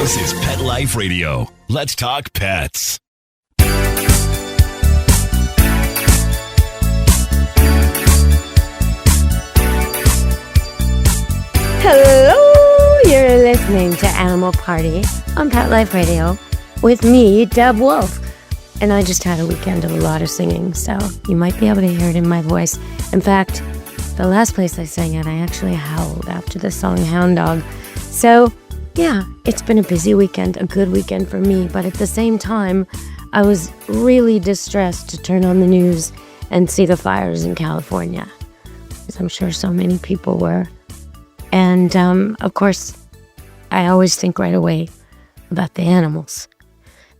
This is Pet Life Radio. Let's talk pets. Hello, you're listening to Animal Party on Pet Life Radio with me, Deb Wolf. And I just had a weekend of a lot of singing, so you might be able to hear it in my voice. In fact, the last place I sang at, I actually howled after the song Hound Dog. So, yeah, it's been a busy weekend, a good weekend for me, but at the same time, I was really distressed to turn on the news and see the fires in California, as I'm sure so many people were. And, of course, I always think right away about the animals.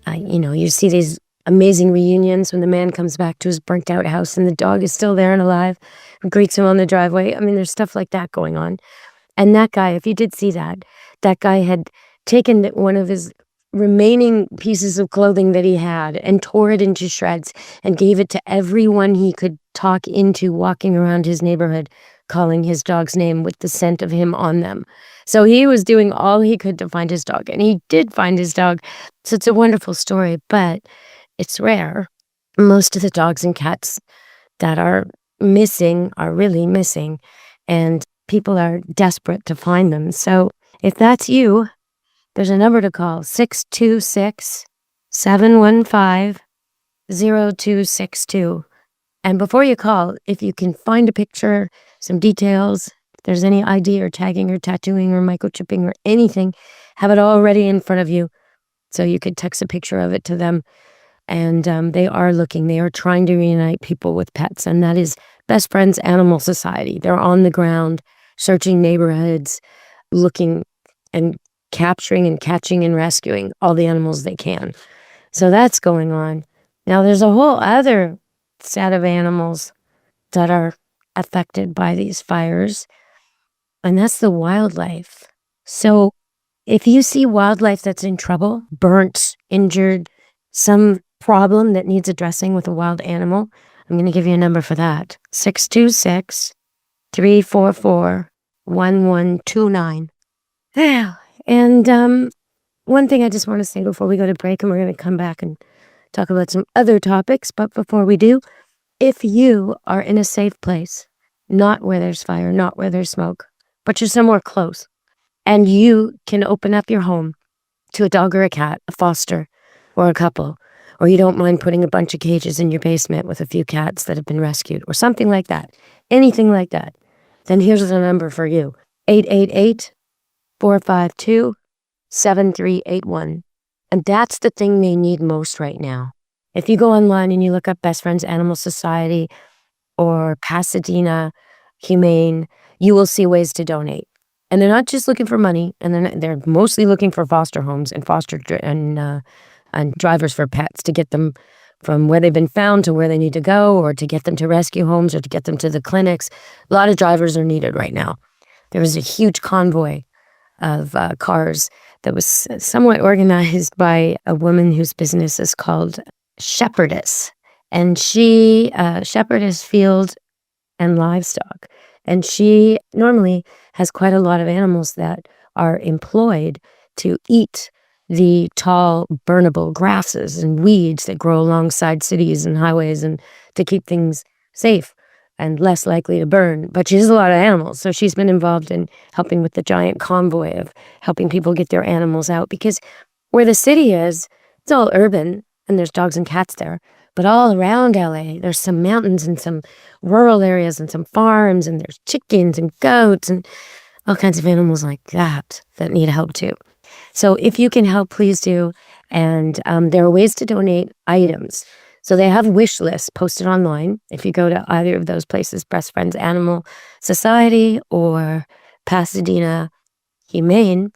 You see these amazing reunions when the man comes back to his burnt-out house and the dog is still there and alive and greets him on the driveway. I mean, there's stuff like that going on. And that guy, if you did see that guy had taken one of his remaining pieces of clothing that he had and tore it into shreds and gave it to everyone he could talk into walking around his neighborhood, calling his dog's name with the scent of him on them. So he was doing all he could to find his dog, and he did find his dog. So it's a wonderful story, but it's rare. Most of the dogs and cats that are missing are really missing, and people are desperate to find them. So if that's you, there's a number to call, 626-715-0262. And before you call, if you can find a picture, some details, if there's any ID or tagging or tattooing or microchipping or anything, have it all ready in front of you so you could text a picture of it to them. And they are trying to reunite people with pets, and that is Best Friends Animal Society. They're on the ground, searching neighborhoods, looking and capturing and catching and rescuing all the animals they can. So that's going on. Now there's a whole other set of animals that are affected by these fires, and that's the wildlife. So if you see wildlife that's in trouble, burnt, injured, some problem that needs addressing with a wild animal, I'm going to give you a number for that. 626-344-1129. Yeah. And one thing I just want to say before we go to break, and we're going to come back and talk about some other topics, but before we do, if you are in a safe place, not where there's fire, not where there's smoke, but you're somewhere close, and you can open up your home to a dog or a cat, a foster, or a couple, or you don't mind putting a bunch of cages in your basement with a few cats that have been rescued, or something like that, anything like that, then here's the number for you, 888-452-7381. And that's the thing they need most right now. If you go online and you look up Best Friends Animal Society or Pasadena Humane, you will see ways to donate. And they're not just looking for money, and they're mostly looking for foster homes and and drivers for pets to get them from where they've been found to where they need to go, or to get them to rescue homes, or to get them to the clinics. A lot of drivers are needed right now. There was a huge convoy of cars that was somewhat organized by a woman whose business is called Shepherdess. And she, Shepherdess Field and Livestock. And she normally has quite a lot of animals that are employed to eat the tall, burnable grasses and weeds that grow alongside cities and highways, and to keep things safe and less likely to burn. But she has a lot of animals, so she's been involved in helping with the giant convoy of helping people get their animals out, because where the city is, it's all urban, and there's dogs and cats there. But all around LA, there's some mountains and some rural areas and some farms, and there's chickens and goats and all kinds of animals like that need help too. So if you can help, please do. And there are ways to donate items. So they have wish lists posted online. If you go to either of those places, Best Friends Animal Society or Pasadena Humane,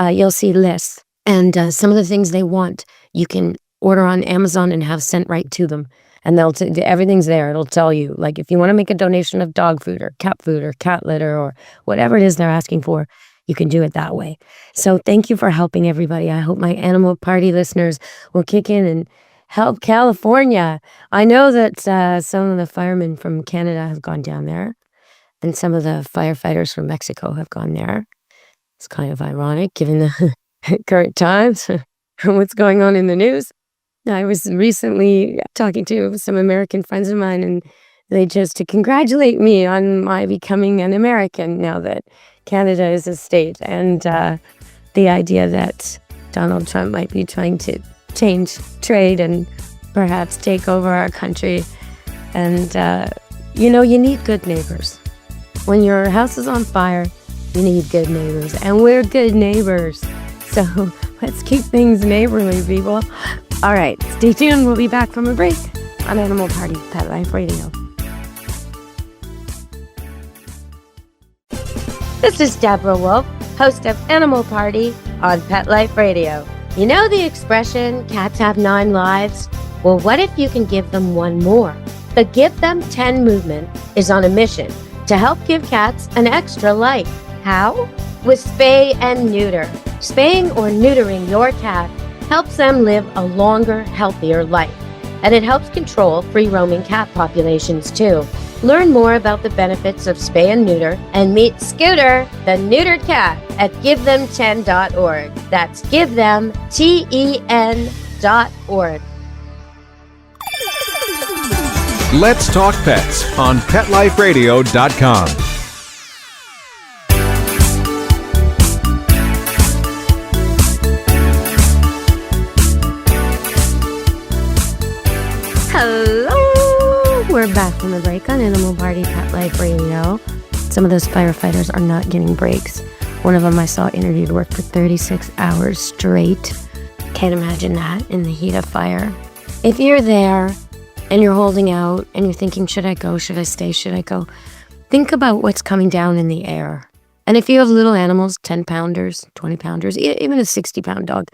you'll see lists. And some of the things they want, you can order on Amazon and have sent right to them. And everything's there. It'll tell you, like, if you want to make a donation of dog food or cat litter or whatever it is they're asking for, you can do it that way. So thank you for helping everybody. I hope my Animal Party listeners will kick in and help California. I know that some of the firemen from Canada have gone down there, and some of the firefighters from Mexico have gone there. It's kind of ironic given the current times, what's going on in the news. I was recently talking to some American friends of mine, and they just to congratulate me on my becoming an American now that Canada is a state, and the idea that Donald Trump might be trying to change trade and perhaps take over our country. And, you need good neighbors. When your house is on fire, you need good neighbors, and we're good neighbors. So let's keep things neighborly, people. All right, stay tuned. We'll be back from a break on Animal Party Pet Life Radio. This is Deborah Wolf, host of Animal Party on Pet Life Radio. You know the expression, cats have 9 lives? Well, what if you can give them one more? The Give Them 10 movement is on a mission to help give cats an extra life. How? With spay and neuter. Spaying or neutering your cat helps them live a longer, healthier life. And it helps control free-roaming cat populations too. Learn more about the benefits of spay and neuter and meet Scooter, the neutered cat, at GiveThem10.org. That's GiveThem10.org. Let's Talk Pets on PetLifeRadio.com. Hello! We're back from the break on Animal Party Pet Life Radio. Some of those firefighters are not getting breaks. One of them I saw interviewed worked for 36 hours straight. Can't imagine that in the heat of fire. If you're there and you're holding out and you're thinking, should I go? Should I stay? Should I go? Think about what's coming down in the air. And if you have little animals, 10-pounders, 20-pounders, even a 60-pound dog,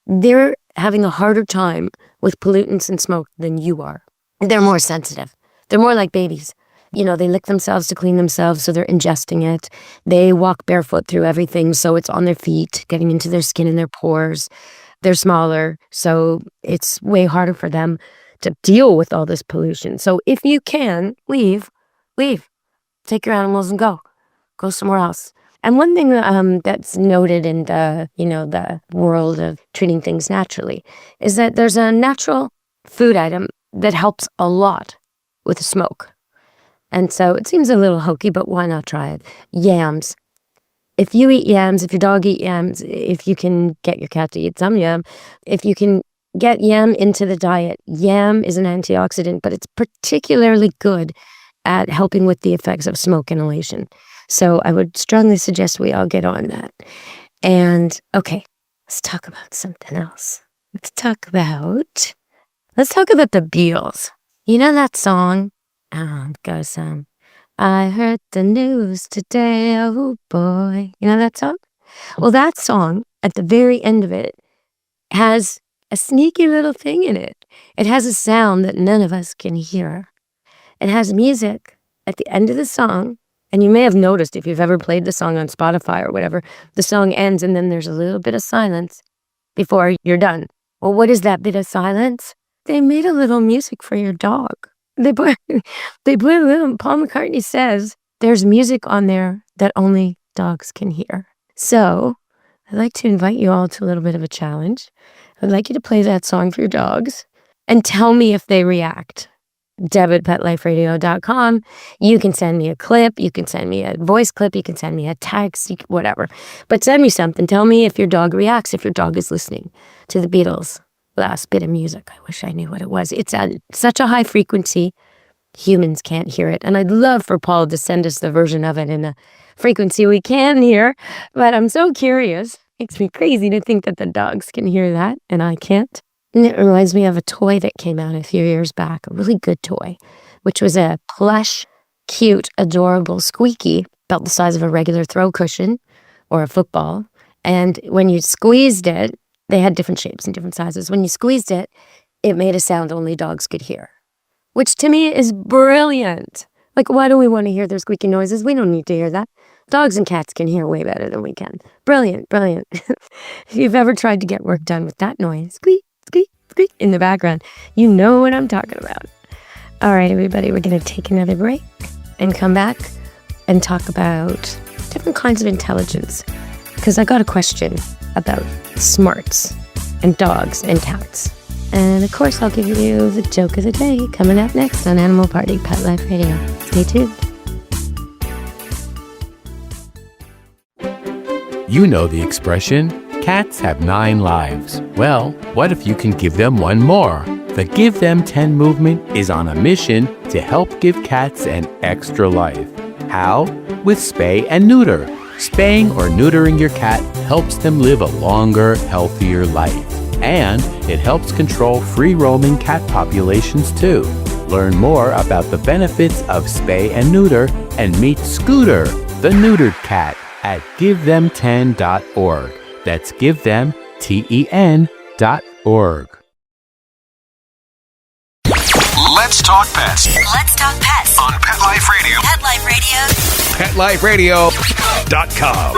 they're having a harder time with pollutants and smoke than you are. They're more sensitive. They're more like babies. They lick themselves to clean themselves, so they're ingesting it. They walk barefoot through everything, so it's on their feet, getting into their skin and their pores. They're smaller, so it's way harder for them to deal with all this pollution. So if you can, leave. Take your animals and go somewhere else. And one thing that's noted in the world of treating things naturally is that there's a natural food item that helps a lot with smoke. And so it seems a little hokey, but why not try it? Yams. If you eat yams, if your dog eats yams, if you can get your cat to eat some yam, if you can get yam into the diet, yam is an antioxidant, but it's particularly good at helping with the effects of smoke inhalation. So I would strongly suggest we all get on that. And okay, let's talk about something else. Let's talk about the Beatles. You know that song? It goes, I heard the news today, oh boy. You know that song? Well, that song, at the very end of it, has a sneaky little thing in it. It has a sound that none of us can hear. It has music at the end of the song. And you may have noticed if you've ever played the song on Spotify or whatever, the song ends and then there's a little bit of silence before you're done. Well, what is that bit of silence? They made a little music for your dog. They put a little, Paul McCartney says, there's music on there that only dogs can hear. So I'd like to invite you all to a little bit of a challenge. I'd like you to play that song for your dogs and tell me if they react. Deb@PetLifeRadio.com. You can send me a clip. You can send me a voice clip. You can send me a text, whatever. But send me something. Tell me if your dog reacts, if your dog is listening to the Beatles' last bit of music. I wish I knew what it was. It's at such a high frequency, humans can't hear it. And I'd love for Paul to send us the version of it in a frequency we can hear. But I'm so curious. Makes me crazy to think that the dogs can hear that and I can't. And it reminds me of a toy that came out a few years back, a really good toy, which was a plush, cute, adorable squeaky, about the size of a regular throw cushion or a football. And when you squeezed it, they had different shapes and different sizes. When you squeezed it, it made a sound only dogs could hear, which to me is brilliant. Like, why do we want to hear their squeaky noises? We don't need to hear that. Dogs and cats can hear way better than we can. Brilliant, brilliant. If you've ever tried to get work done with that noise, squeak, squeak, squeak, in the background, you know what I'm talking about. All right, everybody, we're going to take another break and come back and talk about different kinds of intelligence. Because I got a question about smarts and dogs and cats. And of course, I'll give you the joke of the day coming up next on Animal Party Pet Life Radio. Stay tuned. You know the expression, cats have 9 lives. Well, what if you can give them one more? The Give Them 10 movement is on a mission to help give cats an extra life. How? With spay and neuter. Spaying or neutering your cat helps them live a longer, healthier life. And it helps control free-roaming cat populations too. Learn more about the benefits of spay and neuter and meet Scooter, the neutered cat, at GiveThem10.org. That's GiveThem10.org. Let's talk pets Let's talk pets on Pet Life Radio. Pet Life Radio. PetLifeRadio.com.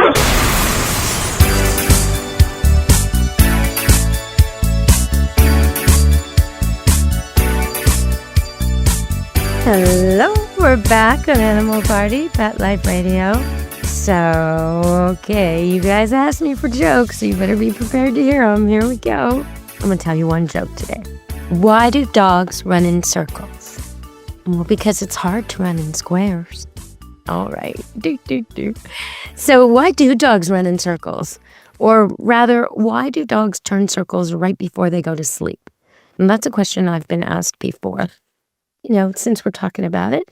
Hello, we're back on Animal Party Pet Life Radio. So, okay, you guys asked me for jokes, so you better be prepared to hear them. Here we go. I'm going to tell you one joke today. Why do dogs run in circles? Well, because it's hard to run in squares. All right. So why do dogs run in circles? Or rather, why do dogs turn circles right before they go to sleep? And that's a question I've been asked before. You know, since we're talking about it,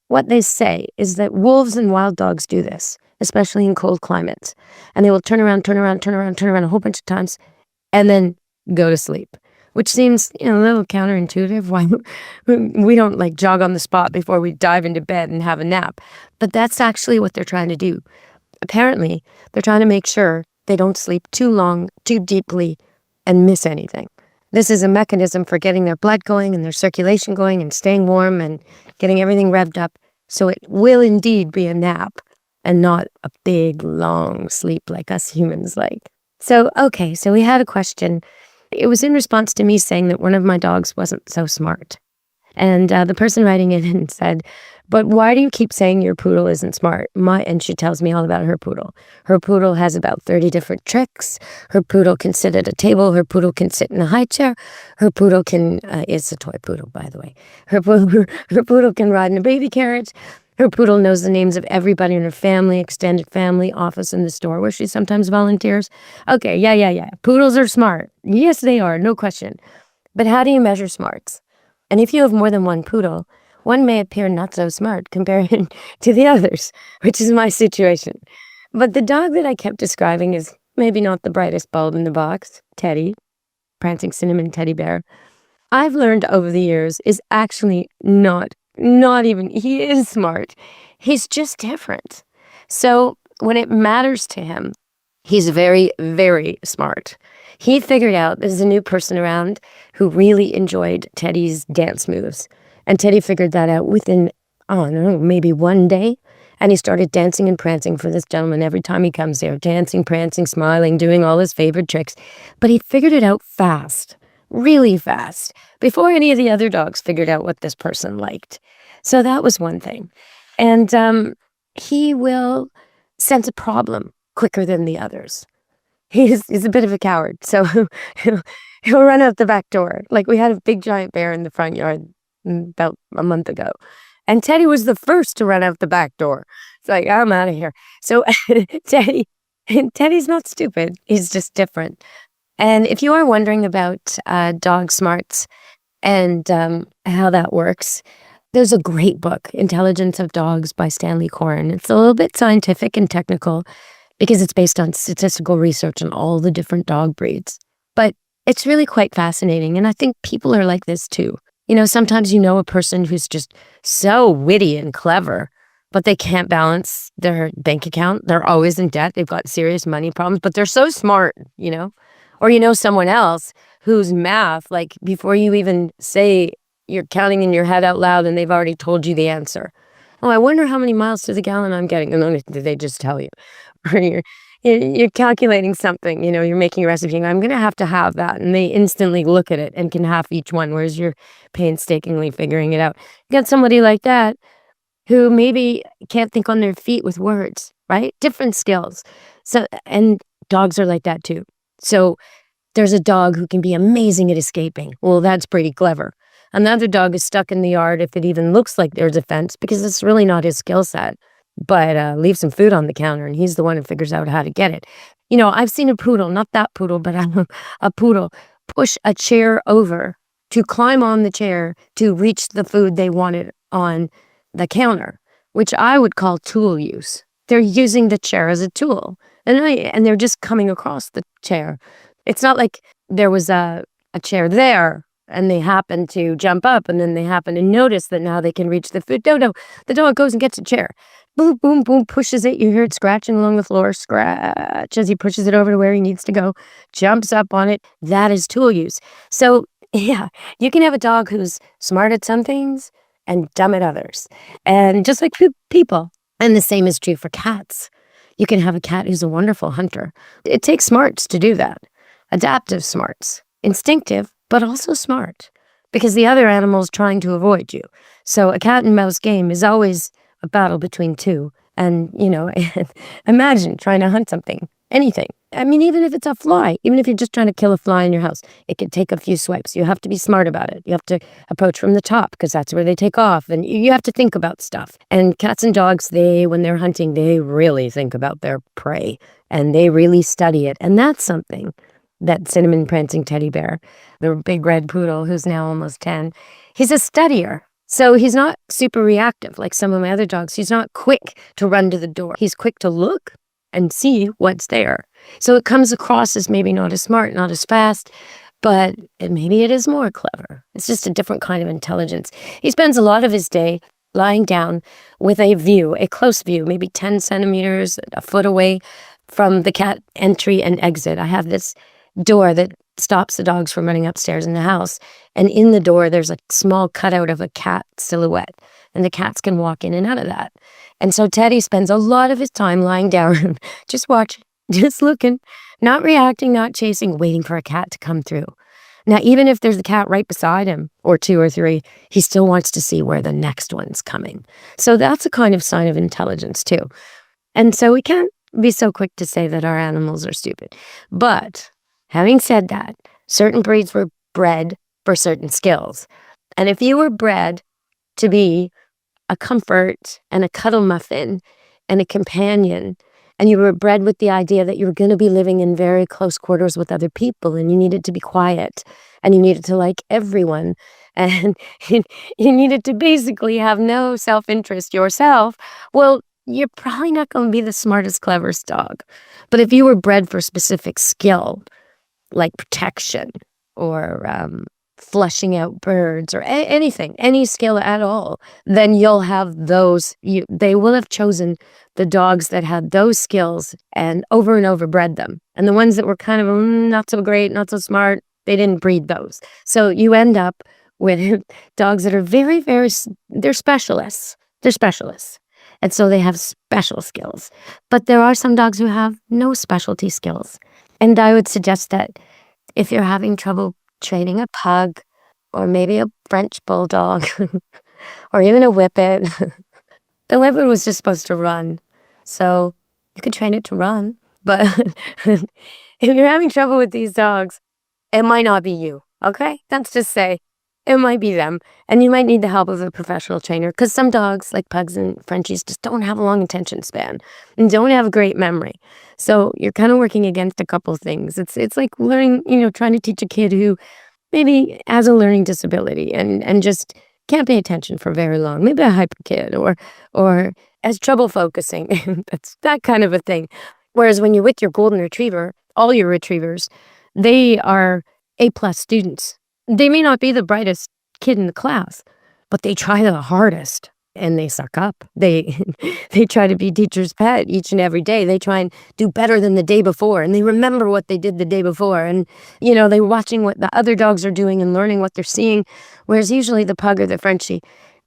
what they say is that wolves and wild dogs do this, especially in cold climates. And they will turn around a whole bunch of times and then go to sleep. Which seems, a little counterintuitive. Why we don't like jog on the spot before we dive into bed and have a nap. But that's actually what they're trying to do. Apparently, they're trying to make sure they don't sleep too long, too deeply, and miss anything. This is a mechanism for getting their blood going and their circulation going and staying warm and getting everything revved up. So it will indeed be a nap and not a big, long sleep like us humans like. So we had a question. It was in response to me saying that one of my dogs wasn't so smart. And the person writing it in said, but why do you keep saying your poodle isn't smart? And she tells me all about her poodle. Her poodle has about 30 different tricks. Her poodle can sit at a table. Her poodle can sit in a high chair. Her poodle can, it's a toy poodle, by the way. Her poodle can ride in a baby carriage. Her poodle knows the names of everybody in her family, extended family, office, and the store where she sometimes volunteers. Okay, yeah. Poodles are smart. Yes, they are, no question. But how do you measure smarts? And if you have more than one poodle, one may appear not so smart compared to the others, which is my situation. But the dog that I kept describing is maybe not the brightest bulb in the box, Teddy, prancing cinnamon teddy bear. I've learned over the years is actually not even, he is smart. He's just different. So when it matters to him, he's very, very smart. He figured out there's a new person around who really enjoyed Teddy's dance moves. And Teddy figured that out within, maybe one day. And he started dancing and prancing for this gentleman every time he comes here. Dancing, prancing, smiling, doing all his favorite tricks. But he figured it out fast. Really fast, before any of the other dogs figured out what this person liked. So that was one thing. And he will sense a problem quicker than the others. He's a bit of a coward, so he'll run out the back door. Like we had a big giant bear in the front yard about a month ago. And Teddy was the first to run out the back door. It's like, I'm out of here. So Teddy's not stupid. He's just different. And if you are wondering about dog smarts and how that works, there's a great book, Intelligence of Dogs by Stanley Coren. It's a little bit scientific and technical because it's based on statistical research on all the different dog breeds. But it's really quite fascinating. And I think people are like this too. Sometimes a person who's just so witty and clever, but they can't balance their bank account. They're always in debt. They've got serious money problems, but they're so smart, Or someone else whose math, like before you even say you're counting in your head out loud and they've already told you the answer. Oh, I wonder how many miles to the gallon I'm getting. And then they just tell you. Or you're calculating something, you're making a recipe and I'm going to have that. And they instantly look at it and can have each one, whereas you're painstakingly figuring it out. You got somebody like that who maybe can't think on their feet with words, right? Different skills. So, and Dogs are like that too. So there's a dog who can be amazing at escaping. Well, that's pretty clever. Another dog is stuck in the yard if it even looks like there's a fence because it's really not his skill set. But leave some food on the counter and he's the one who figures out how to get it. I've seen a poodle, not that poodle, but a poodle push a chair over to climb on the chair to reach the food they wanted on the counter, which I would call tool use. They're using the chair as a tool and they're just coming across the chair. It's not like there was a chair there and they happen to jump up and then they happen to notice that now they can reach the food. No, the dog goes and gets a chair. Boom, boom, boom, pushes it. You hear it scratching along the floor, scratch as he pushes it over to where he needs to go, jumps up on it. That is tool use. So, yeah, you can have a dog who's smart at some things and dumb at others. And just like people. And the same is true for cats. You can have a cat who's a wonderful hunter. It takes smarts to do that. Adaptive smarts. Instinctive, but also smart. Because the other animal's trying to avoid you. So a cat and mouse game is always a battle between two. And, imagine trying to hunt something, anything. I mean, even if it's a fly, even if you're just trying to kill a fly in your house, it could take a few swipes. You have to be smart about it. You have to approach from the top because that's where they take off. And you have to think about stuff. And cats and dogs, when they're hunting, they really think about their prey and they really study it. And that's something that Cinnamon Prancing Teddy Bear, the big red poodle who's now almost 10, he's a studier. So he's not super reactive like some of my other dogs. He's not quick to run to the door. He's quick to look and see what's there. So it comes across as maybe not as smart, not as fast, but maybe it is more clever. It's just a different kind of intelligence. He spends a lot of his day lying down with a close view, maybe 10 centimeters, a foot away from the cat entry and exit. I have this door that stops the dogs from running upstairs in the house. And in the door, there's a small cutout of a cat silhouette. And the cats can walk in and out of that. And so Teddy spends a lot of his time lying down, just watching, just looking, not reacting, not chasing, waiting for a cat to come through. Now, even if there's a cat right beside him, or two or three, he still wants to see where the next one's coming. So that's a kind of sign of intelligence, too. And so we can't be so quick to say that our animals are stupid. But having said that, certain breeds were bred for certain skills. And if you were bred to be a comfort and a cuddle muffin and a companion, and you were bred with the idea that you were going to be living in very close quarters with other people and you needed to be quiet and you needed to like everyone and you needed to basically have no self-interest yourself, well, you're probably not going to be the smartest, cleverest dog. But if you were bred for specific skill, like protection or flushing out birds or anything, any skill at all, then you'll have those. They will have chosen the dogs that had those skills and over bred them. And the ones that were kind of not so great, not so smart, they didn't breed those. So you end up with dogs that are very, very, they're specialists. They're specialists. And so they have special skills. But there are some dogs who have no specialty skills. And I would suggest that if you're having trouble training a pug or maybe a French bulldog or even a whippet, the whippet was just supposed to run. So you could train it to run. But if you're having trouble with these dogs, it might not be you, okay? Let's just say it might be them. And you might need the help of a professional trainer because some dogs, like pugs and Frenchies, just don't have a long attention span and don't have a great memory. So you're kind of working against a couple things. It's like learning, trying to teach a kid who maybe has a learning disability and just can't pay attention for very long. Maybe a hyper kid or has trouble focusing. That's that kind of a thing. Whereas when you're with your golden retriever, all your retrievers, they are A+ students. They may not be the brightest kid in the class, but they try the hardest and they suck up. They try to be teacher's pet each and every day. They try and do better than the day before, and they remember what they did the day before. And, they're watching what the other dogs are doing and learning what they're seeing, whereas usually the pug or the Frenchie,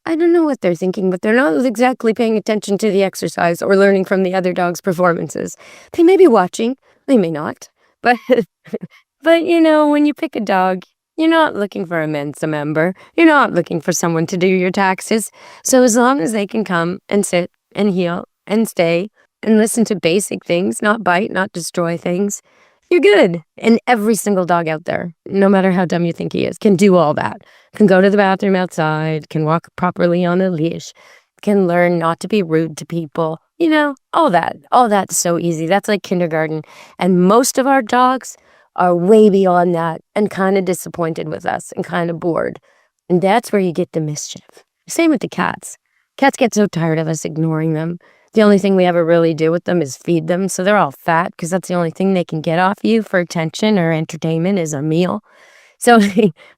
I don't know what they're thinking, but they're not exactly paying attention to the exercise or learning from the other dog's performances. They may be watching, they may not, but when you pick a dog, you're not looking for a Mensa member. You're not looking for someone to do your taxes. So as long as they can come and sit and heel and stay and listen to basic things, not bite, not destroy things, you're good. And every single dog out there, no matter how dumb you think he is, can do all that. Can go to the bathroom outside, can walk properly on a leash, can learn not to be rude to people, all that. All that's so easy. That's like kindergarten. And most of our dogs are way beyond that and kind of disappointed with us and kind of bored. And that's where you get the mischief. Same with the cats. Cats get so tired of us ignoring them. The only thing we ever really do with them is feed them. So they're all fat because that's the only thing they can get off you for attention or entertainment is a meal. So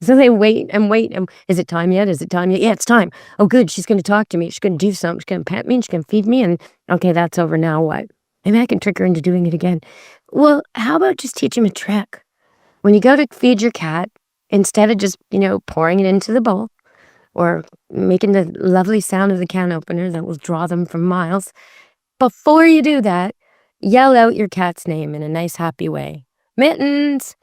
they wait. And is it time yet? Is it time yet? Yeah, it's time. Oh, good. She's going to talk to me. She's going to do something. She's going to pet me and she's going to feed me. And okay, that's over now. What? Maybe I can trick her into doing it again. Well, how about just teach him a trick? When you go to feed your cat, instead of just, pouring it into the bowl or making the lovely sound of the can opener that will draw them from miles, before you do that, yell out your cat's name in a nice, happy way. Mittens!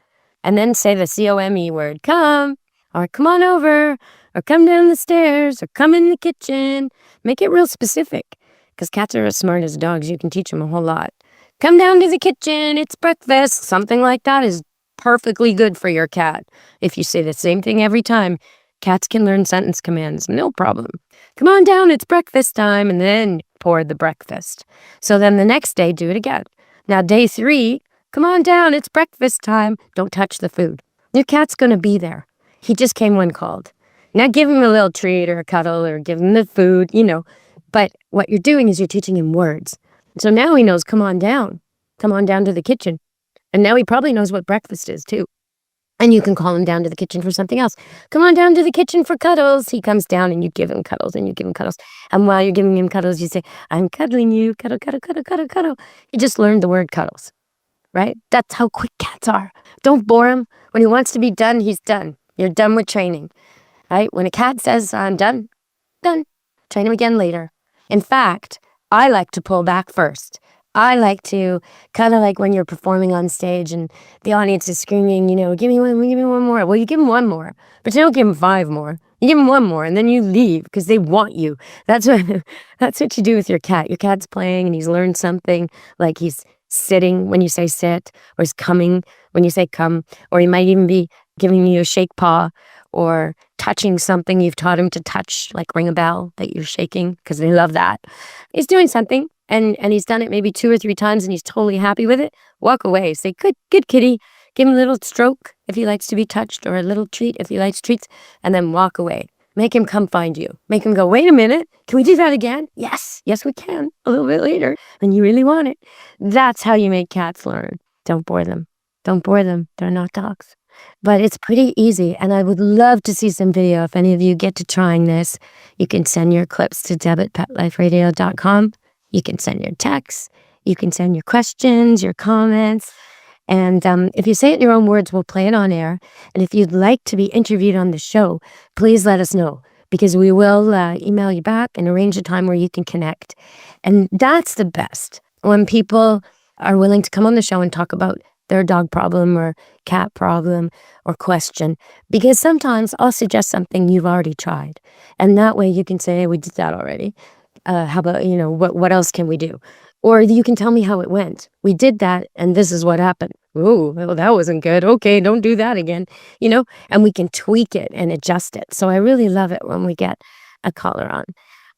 And then say the C-O-M-E word, come, or come on over, or come down the stairs, or come in the kitchen. Make it real specific, because cats are as smart as dogs. You can teach them a whole lot. Come down to the kitchen, it's breakfast. Something like that is perfectly good for your cat. If you say the same thing every time, cats can learn sentence commands, no problem. Come on down, it's breakfast time, and then pour the breakfast. So then the next day, do it again. Now, day 3, come on down, it's breakfast time. Don't touch the food. Your cat's going to be there. He just came when called. Now give him a little treat or a cuddle or give him the food, But what you're doing is you're teaching him words. So now he knows, come on down. Come on down to the kitchen. And now he probably knows what breakfast is, too. And you can call him down to the kitchen for something else. Come on down to the kitchen for cuddles. He comes down and you give him cuddles and you give him cuddles. And while you're giving him cuddles, you say, I'm cuddling you. Cuddle, cuddle, cuddle, cuddle, cuddle. He just learned the word cuddles, right? That's how quick cats are. Don't bore him. When he wants to be done, he's done. You're done with training, right? When a cat says, I'm done, done. Train him again later. In fact, I like to pull back first. I like to kind of like when you're performing on stage and the audience is screaming, give me one more. Well, you give them one more, but you don't give them 5 more. You give them one more and then you leave because they want you. That's what you do with your cat. Your cat's playing and he's learned something, like he's sitting when you say sit, or he's coming when you say come, or he might even be giving you a shake paw or touching something you've taught him to touch, like ring a bell that you're shaking because they love that. He's doing something. And he's done it maybe 2 or 3 times and he's totally happy with it. Walk away. Say, good kitty. Give him a little stroke if he likes to be touched, or a little treat if he likes treats, and then walk away. Make him come find you. Make him go, wait a minute. Can we do that again? Yes, we can. A little bit later when you really want it. That's how you make cats learn. Don't bore them. Don't bore them. They're not dogs. But it's pretty easy, and I would love to see some video if any of you get to trying this. You can send your clips to deb@petliferadio.com. You can send your texts. You can send your questions, your comments. And if you say it in your own words, we'll play it on air. And if you'd like to be interviewed on the show, please let us know, because we will email you back and arrange a time where you can connect. And that's the best, when people are willing to come on the show and talk about their dog problem or cat problem or question, because sometimes I'll suggest something you've already tried. And that way you can say, hey, we did that already. How about, what else can we do? Or you can tell me how it went. We did that, and this is what happened. Oh, well, that wasn't good. Okay, don't do that again. And we can tweak it and adjust it. So I really love it when we get a caller on.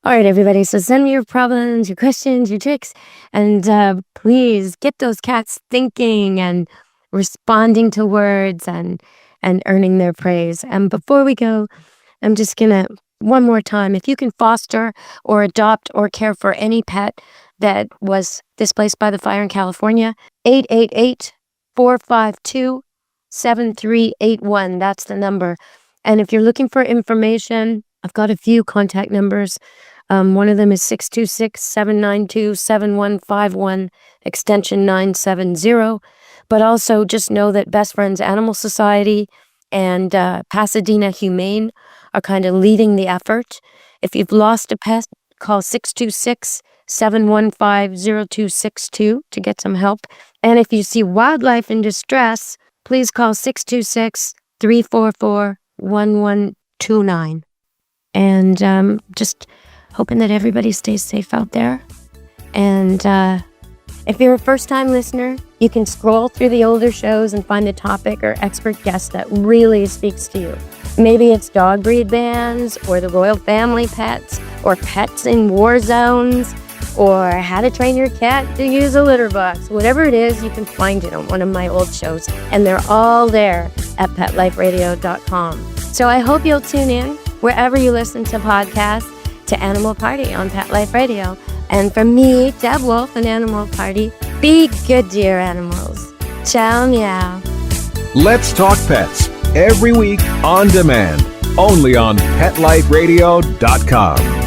All right, everybody. So send me your problems, your questions, your tricks, and please get those cats thinking and responding to words and earning their praise. And before we go, I'm just gonna one more time, if you can foster or adopt or care for any pet that was displaced by the fire in California, 888-452-7381. That's the number. And if you're looking for information, I've got a few contact numbers. One of them is 626-792-7151, extension 970. But also just know that Best Friends Animal Society and Pasadena Humane are kind of leading the effort. If you've lost a pet, call 626-715-0262 to get some help. And if you see wildlife in distress, please call 626-344-1129. And just hoping that everybody stays safe out there. And If you're a first-time listener, you can scroll through the older shows and find a topic or expert guest that really speaks to you. Maybe it's dog breed bans, or the royal family pets, or pets in war zones, or how to train your cat to use a litter box. Whatever it is, you can find it on one of my old shows, and they're all there at PetLifeRadio.com. So I hope you'll tune in wherever you listen to podcasts to Animal Party on Pet Life Radio. And from me, Deb Wolf and Animal Party, be good to your animals. Ciao, meow. Let's Talk Pets every week on demand, only on PetLifeRadio.com.